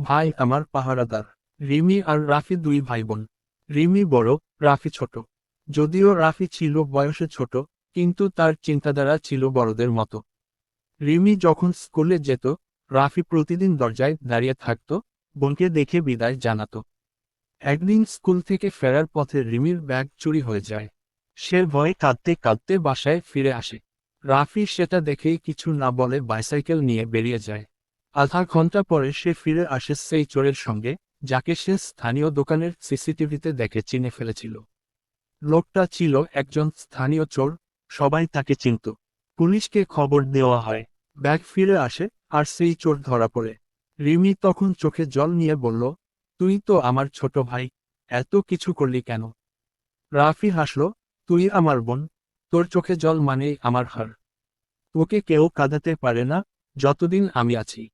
ভাই আমার পাহারাদার। রিমি আর রাফি দুই ভাই বোন। রিমি বড়, রাফি ছোট। যদিও রাফি ছিল বয়সে ছোট, কিন্তু তার চিন্তাধারা ছিল বড়দের মতো। রিমি যখন স্কুলে যেত, রাফি প্রতিদিন দরজায় দাঁড়িয়ে থাকত, বোনকে দেখে বিদায় জানাতো। একদিন স্কুল থেকে ফেরার পথে রিমির ব্যাগ চুরি হয়ে যায়। সে ভয়ে কাঁদতে কাঁদতে বাসায় ফিরে আসে। রাফি সেটা দেখেই কিছু না বলে বাইসাইকেল নিয়ে বেরিয়ে যায়। আধা ঘন্টা পরে সে ফিরে আসে সেই চোরের সঙ্গে, যাকে সে স্থানীয় দোকানের সিসিটিভিতে দেখে চিনে ফেলেছিল। লোকটা ছিল একজন স্থানীয় চোর, সবাই তাকে চিনত। পুলিশকে খবর দেওয়া হয়। ব্যাগ ফিরে আসে, আর সেই চোর ধরা পড়ে। রিমি তখন চোখে জল নিয়ে বলল, তুই তো আমার ছোট ভাই, এত কিছু করলি কেন? রাফি হাসল, তুই আমার বোন, তোর চোখে জল মানেই আমার হার। তোকে কেউ কাঁদাতে পারে না, যতদিন আমি আছি।